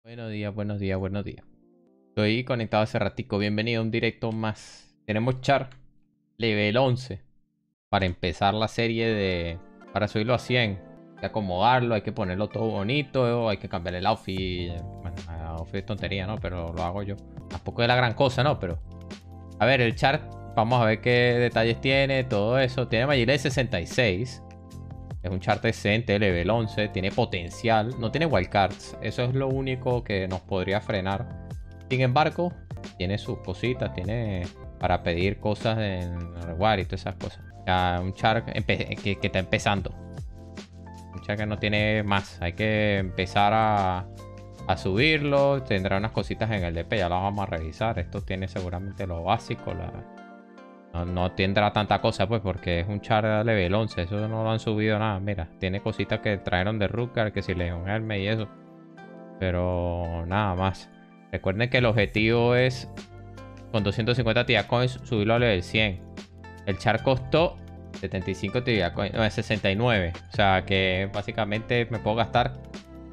Buenos días, buenos días, buenos días. Estoy conectado hace ratico. Bienvenido a un directo más. Tenemos Char level 11 para empezar la serie de... Para subirlo a 100. Hay que acomodarlo, hay que ponerlo todo bonito, hay que cambiar el outfit. Bueno, el outfit es tontería, ¿no? Pero lo hago yo. Tampoco es la gran cosa, ¿no? Pero... A ver, el Char, vamos a ver qué detalles tiene, todo eso. Tiene Magile de 66. Es un chart decente, level 11, tiene potencial, no tiene wildcards. Eso es lo único que nos podría frenar. Sin embargo, tiene sus cositas, tiene para pedir cosas en reward y todas esas cosas. Ya, un chart que está empezando. Un chart que no tiene más. Hay que empezar a subirlo. Tendrá unas cositas en el DP, ya las vamos a revisar. Esto tiene seguramente lo básico, no tendrá tanta cosa, pues, porque es un char level 11. Eso no lo han subido nada. Mira, tiene cositas que trajeron de Rutger, que si Leon Hermes y eso. Pero nada más. Recuerden que el objetivo es, con 250 Tibia Coins, subirlo a level 100. El char costó 75 Tibia Coins, no, 69. O sea que básicamente me puedo gastar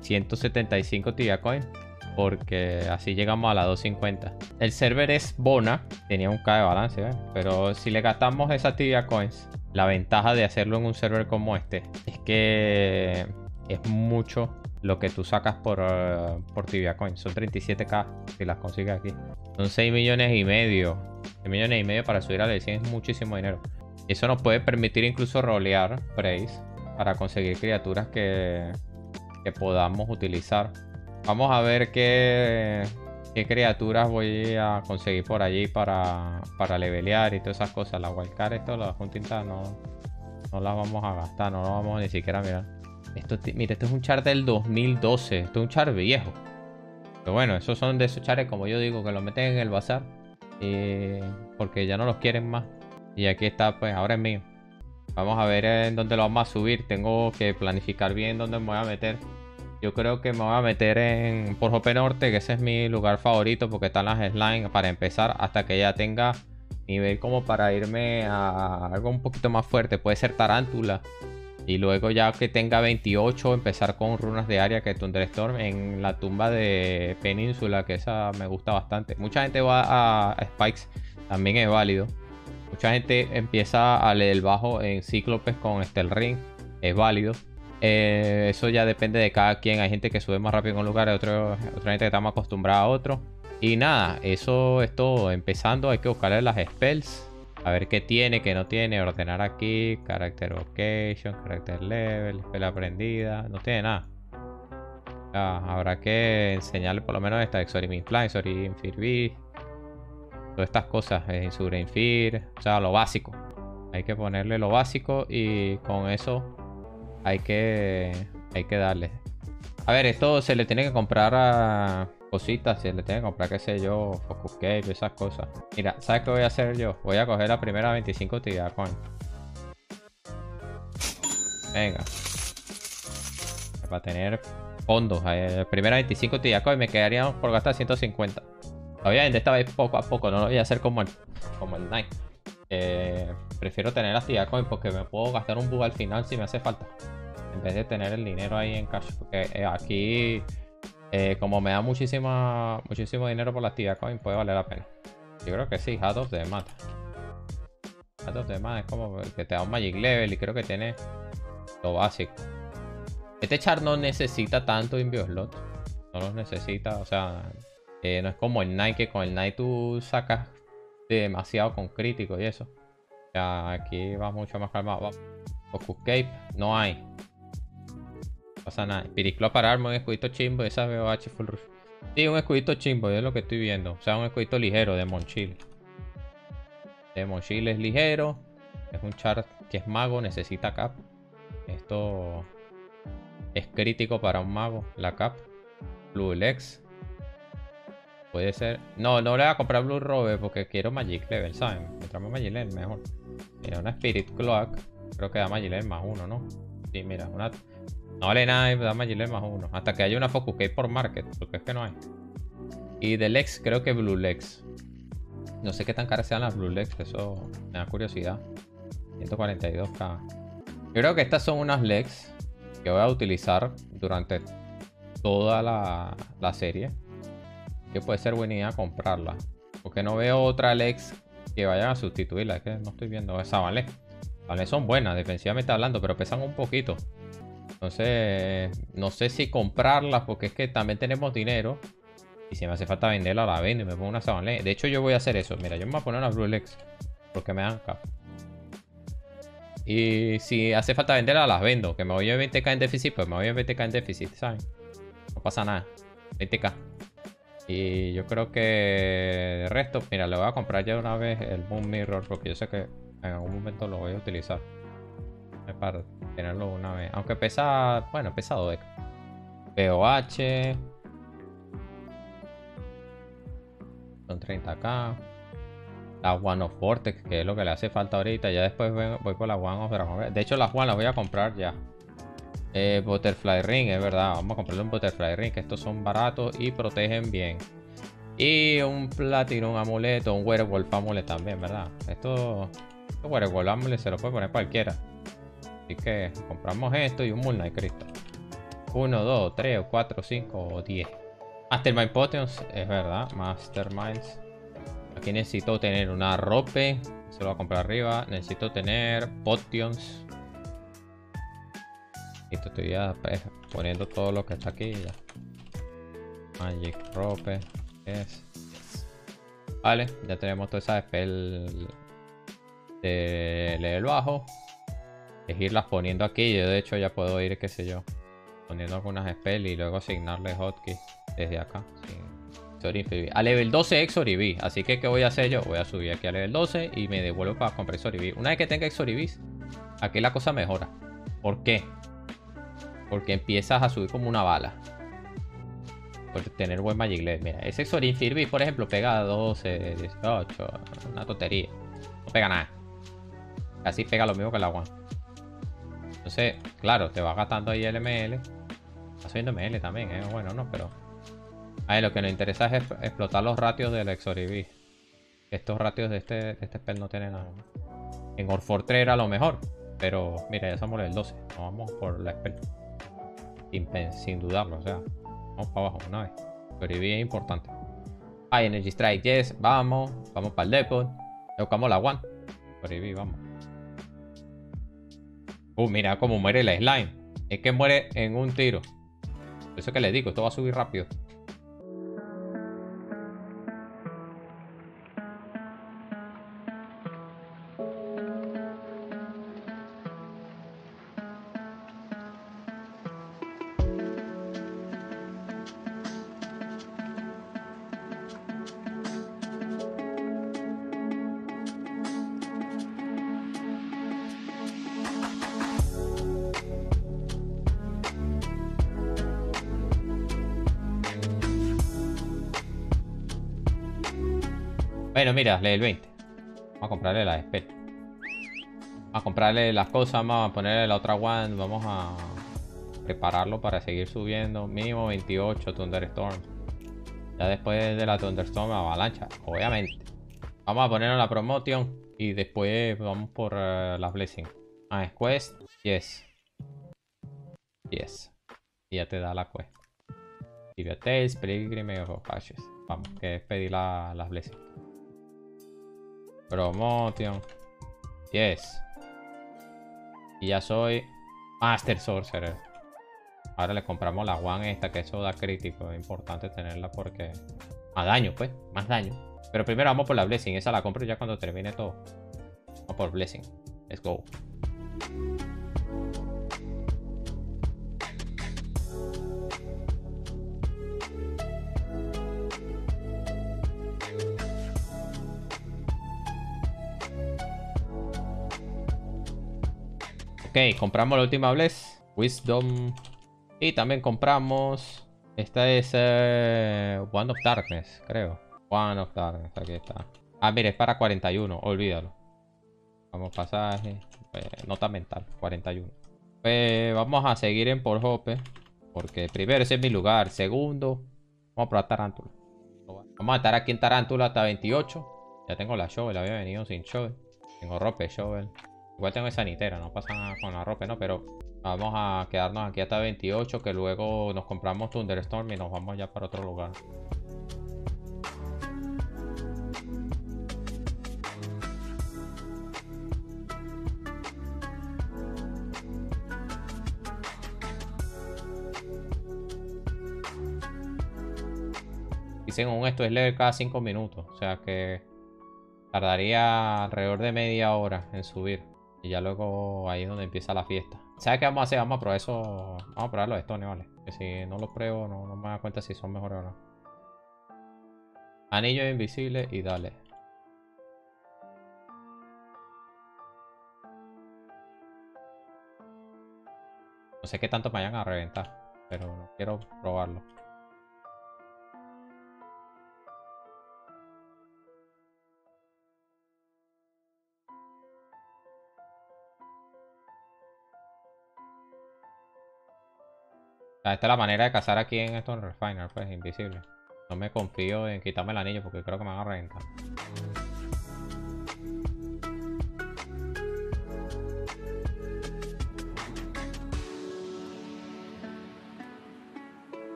175 Tibia Coins, porque así llegamos a la 250. El server es Bona. Tenía un K de balance, ¿eh? Pero si le gastamos esas Tibia Coins, la ventaja de hacerlo en un server como este es que es mucho lo que tú sacas por Tibia Coins. Son 37k si las consigues aquí. Son 6 millones y medio. 6 millones y medio para subir a la 100 es muchísimo dinero. Eso nos puede permitir incluso rolear Praise para conseguir criaturas que podamos utilizar. Vamos a ver qué criaturas voy a conseguir por allí para levelear y todas esas cosas. La wildcard, esto, las juntitas no las vamos a gastar. No lo vamos ni siquiera a mirar. Mira, esto es un char del 2012. Esto es un char viejo. Pero bueno, esos son de esos chares, como yo digo, que los meten en el bazar. Porque ya no los quieren más. Y aquí está, pues ahora es mío. Vamos a ver en dónde lo vamos a subir. Tengo que planificar bien dónde me voy a meter. Yo creo que me voy a meter por Jope Norte, que ese es mi lugar favorito porque están las slime para empezar, hasta que ya tenga nivel como para irme a algo un poquito más fuerte. Puede ser Tarántula. Y luego ya que tenga 28, empezar con runas de área, que es Thunderstorm en la tumba de Península, que esa me gusta bastante. Mucha gente va a Spikes, también es válido. Mucha gente empieza a leer el bajo en Cíclopes con Steel Ring, es válido. Eso ya depende de cada quien. Hay gente que sube más rápido en un lugar, otra gente que está más acostumbrada a otro. Y nada, eso es todo. Empezando, hay que buscarle las spells, a ver qué tiene, qué no tiene. Ordenar aquí, character vocation, character level, spell aprendida. No tiene nada. Habrá que enseñarle por lo menos esta Exorim Fly, Exorim Fear, todas estas cosas, Insurgent Fear, o sea, lo básico. Hay que ponerle lo básico y con eso hay que darle. A ver, esto se le tiene que comprar a cositas. Se le tiene que comprar, qué sé yo, Focus Cave, esas cosas. Mira, ¿sabes qué voy a hacer yo? Voy a coger la primera 25 Tibia Coin. Venga. Para tener fondos. La primera 25 Tibia Coin me quedarían por gastar 150. Obviamente esta vez poco a poco. No lo voy a hacer como el Knight. Prefiero tener las Tibia Coin porque me puedo gastar un bug al final si me hace falta, en vez de tener el dinero ahí en cash. Porque aquí, como me da muchísimo dinero por las Tibia Coin, puede valer la pena. Yo creo que sí, Hat of the Mat. Hat of the Mat es como que te da un Magic Level y creo que tiene lo básico. Este char no necesita tanto Invio Slot. No los necesita, o sea, no es como el Knight, que con el Knight tú sacas demasiado con crítico y eso. O sea, aquí va mucho más calmado. Focus Cape, no hay. No pasa nada. Piriclo para arma, un escudito chimbo. Esa VOH full rush. Sí, un escudito chimbo, es lo que estoy viendo. O sea, un escudito ligero de Monchil. De Monchil es ligero. Es un char que es mago, necesita cap. Esto es crítico para un mago. La cap. Blue Lex. Puede ser. No le voy a comprar Blue Robe porque quiero Magic Level, ¿saben? Mientras más Magic Level, mejor. Mira, una Spirit Cloak. Creo que da Magic Level más 1, ¿no? Sí, mira, una. No vale nada y da Magic Level más 1. Hasta que haya una Focus Cave por Market, porque es que no hay. Y de Lex, creo que Blue Lex. No sé qué tan caras sean las Blue Lex, eso me da curiosidad. 142k. Yo creo que estas son unas Lex que voy a utilizar durante toda la serie. Que puede ser buena idea comprarla. Porque no veo otra Lex que vayan a sustituirla. Es que no estoy viendo esa, ¿vale? Vale, son buenas, defensivamente hablando, pero pesan un poquito. Entonces, no sé si comprarlas porque es que también tenemos dinero. Y si me hace falta venderla, la vendo y me pongo una Sabanle. De hecho, yo voy a hacer eso. Mira, yo me voy a poner una Blue Lex porque me dan cap. Y si hace falta venderla, las vendo. Que me voy a 20k en déficit, pues me voy a 20k en déficit, ¿saben? No pasa nada. 20k. Y yo creo que de resto, mira, le voy a comprar ya una vez el Moon Mirror porque yo sé que en algún momento lo voy a utilizar. Para tenerlo una vez. Aunque pesa, bueno, pesa 2. POH. Son 30k. La One of Vortex, que es lo que le hace falta ahorita. Ya después voy por la One of Dragon. De hecho, las One las voy a comprar ya. Butterfly Ring, es verdad. Vamos a comprarle un Butterfly Ring, que estos son baratos y protegen bien. Y un Platinum Amuleto, un Werewolf Amulet también, ¿verdad? Esto Werewolf Amulet se lo puede poner cualquiera. Así que compramos esto y un Moon Knight Crystal. 1, 2, 3, 4, 5 o 10. Mastermind Potions, es verdad. Masterminds. Aquí necesito tener una rope. Se lo voy a comprar arriba. Necesito tener Potions. Listo, estoy ya poniendo todo lo que está aquí. Ya. Magic rope. Yes. Vale, ya tenemos toda esa spell de level bajo. Es irlas poniendo aquí. Yo de hecho ya puedo ir, qué sé yo, poniendo algunas spells y luego asignarle hotkeys desde acá. A level 12 Exorib. Así que ¿qué voy a hacer yo? Voy a subir aquí a level 12 y me devuelvo para comprar Exorib. Una vez que tenga Exorib, aquí la cosa mejora. ¿Por qué? Porque empiezas a subir como una bala. Por tener buen Magic Lead. Mira, ese Exorib, por ejemplo, pega 12, 18. Una tontería. No pega nada. Casi pega lo mismo que la One. Entonces, claro, te va gastando ahí el ML. Va subiendo ML también, bueno, no, pero... Ahí lo que nos interesa es explotar los ratios del Exorib. Estos ratios de este spell no tienen nada. En Orfortre era lo mejor. Pero, mira, ya somos el 12. Nos vamos por la spell. Sin dudarlo, o sea. Vamos para abajo una vez. Exorib es importante. Energy Strike, yes, vamos. Vamos para el depot. Tocamos la One. Exorib, vamos. Mira cómo muere el slime. Es que muere en un tiro. Por eso que les digo, esto va a subir rápido. Bueno, mira, level 20. Vamos a comprarle la spell. Vamos a comprarle las cosas. Vamos a ponerle la otra One. Vamos a prepararlo para seguir subiendo. Mínimo 28 Thunderstorm. Ya después de la Thunderstorm, avalancha. Obviamente. Vamos a ponerle la Promotion. Y después vamos por la Blessing. Quest. Yes. Yes. Y ya te da la quest. Tibia Tales, Pilgrim of Ashes. Vamos, que es pedir las Blessing. Promotion. Yes. Y ya soy Master Sorcerer. Ahora le compramos la One esta, que eso da crítico. Es importante tenerla porque... Más daño, pues. Más daño. Pero primero vamos por la Blessing. Esa la compro ya cuando termine todo. Vamos por Blessing. Let's go. Ok, compramos la última Bless. Wisdom. Y también compramos... Esta es One of Darkness, creo. One of Darkness, aquí está. Ah, mire, es para 41, olvídalo. Vamos, pasaje. Nota mental, 41. Pues vamos a seguir en Port Hope. Porque primero ese es mi lugar. Segundo, vamos a probar Tarántula. Vamos a estar aquí en Tarántula hasta 28. Ya tengo la Shovel, había venido sin Shovel. Tengo rope, Shovel. Igual tengo esa nitera, no pasa nada con la ropa, ¿no? Pero Vamos a quedarnos aquí hasta 28, que luego nos compramos Thunderstorm y nos vamos ya para otro lugar. Y según esto es level cada 5 minutos, o sea que tardaría alrededor de media hora en subir. Y ya luego ahí es donde empieza la fiesta. ¿Sabes qué vamos a hacer? Vamos a probar eso. Vamos a probar los stones, ¿vale? Que si no los pruebo no me da cuenta si son mejores o no. Anillo invisible y dale. No sé qué tanto me vayan a reventar, pero no quiero probarlo. Esta es la manera de cazar aquí en Stone Refiner, pues, invisible. No me confío en quitarme el anillo porque creo que me van a reventar.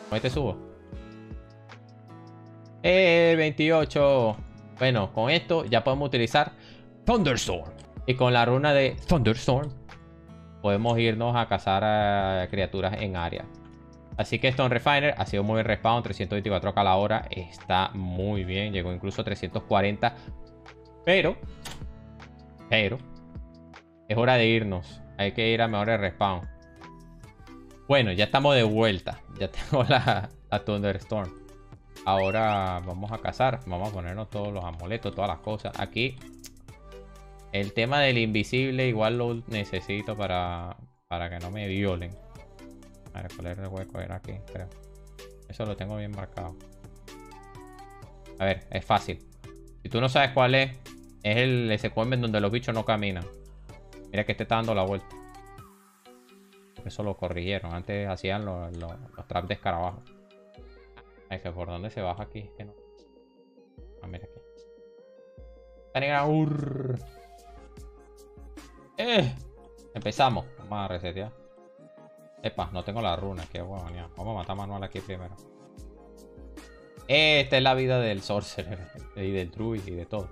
¿Cómo te subo? 28. Bueno, con esto ya podemos utilizar Thunderstorm. Y con la runa de Thunderstorm podemos irnos a cazar a criaturas en área. Así que Stone Refiner ha sido muy buen respawn. 324k la hora. Está muy bien. Llegó incluso a 340. Pero es hora de irnos. Hay que ir a mejores respawn. Bueno, ya estamos de vuelta. Ya tengo la Thunderstorm. Ahora vamos a cazar. Vamos a ponernos todos los amuletos, todas las cosas. Aquí el tema del invisible igual lo necesito para que no me violen. A ver, ¿cuál era el hueco? Era aquí, creo. Eso lo tengo bien marcado. A ver, es fácil. Si tú no sabes cuál es el SQM donde los bichos no caminan. Mira que este está dando la vuelta. Eso lo corrigieron. Antes hacían los traps de escarabajo. Es que por dónde se baja aquí. Es que no. Ah, mira aquí. Empezamos. Vamos a resetear. Epa, no tengo la runa. Qué huevonía. Vamos a matar a Manuel aquí primero. Esta es la vida del Sorcerer. Y del Druid y de todo.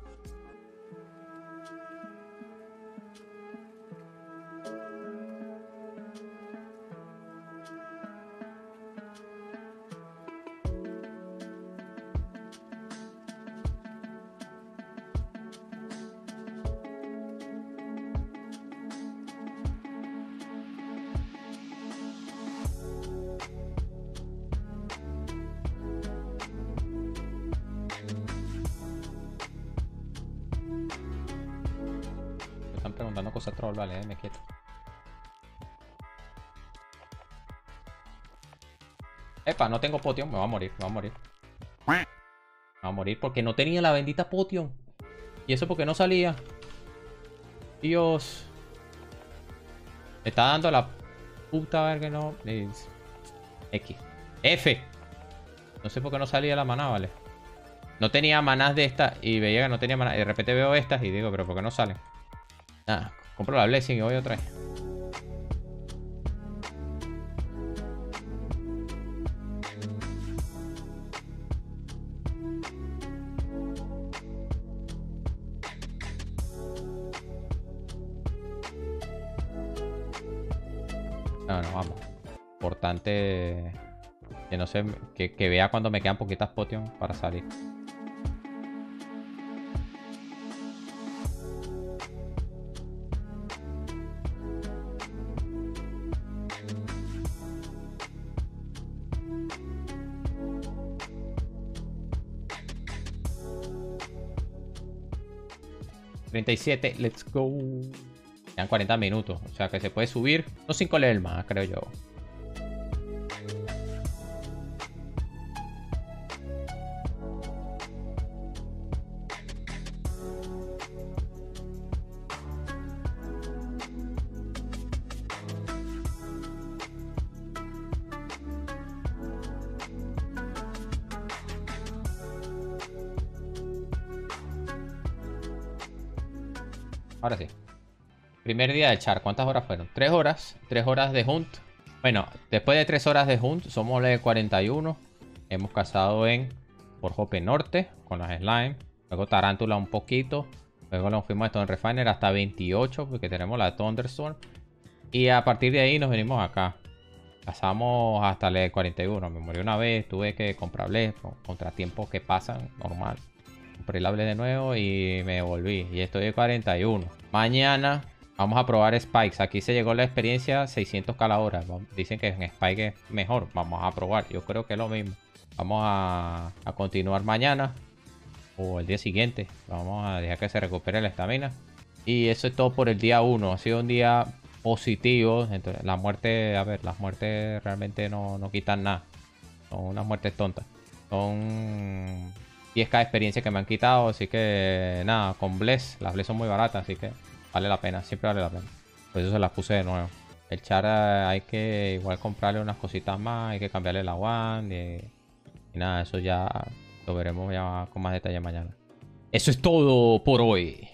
Están preguntando cosas troll, vale, me quieto. Epa, no tengo potion, me va a morir, me va a morir. Me va a morir porque no tenía la bendita potion. Y eso porque no salía. Dios. Me está dando la puta verga que no. X. F. No sé por qué no salía la maná, vale. No tenía manás de estas y veía que no tenía maná. Y de repente veo estas y digo, pero ¿por qué no salen? Nada, compro la Blessing y voy otra vez. Bueno, vamos. Importante que no sé, que vea cuando me quedan poquitas potions para salir. $37, let's go. Quedan 40 minutos, o sea que se puede subir. No 5 levels más, creo yo. Ahora sí. Primer día del char. ¿Cuántas horas fueron? 3 horas. 3 horas de hunt. Bueno, después de 3 horas de hunt, somos level 41. Hemos cazado en por Hope Norte con las slime. Luego Tarántula un poquito. Luego nos fuimos a Stone Refiner hasta 28 porque tenemos la Thunderstorm. Y a partir de ahí nos venimos acá. Cazamos hasta level 41. Me morí una vez. Tuve que comprar Bless. Contratiempos que pasan. Normal. Compré la Bless de nuevo y me volví. Y estoy de 41. Mañana vamos a probar Spikes. Aquí se llegó la experiencia 600k la hora. Dicen que en Spike es mejor. Vamos a probar. Yo creo que es lo mismo. Vamos a continuar mañana. O el día siguiente. Vamos a dejar que se recupere la estamina. Y eso es todo por el día 1. Ha sido un día positivo. Entonces, la muerte, a ver, las muertes realmente no quitan nada. Son unas muertes tontas. Son 10k de experiencia que me han quitado. Así que nada, con Bless. Las Bless son muy baratas. Así que vale la pena. Siempre vale la pena. Por eso se las puse de nuevo. El char hay que igual comprarle unas cositas más. Hay que cambiarle la wand. Y nada, eso ya lo veremos ya con más detalle mañana. Eso es todo por hoy.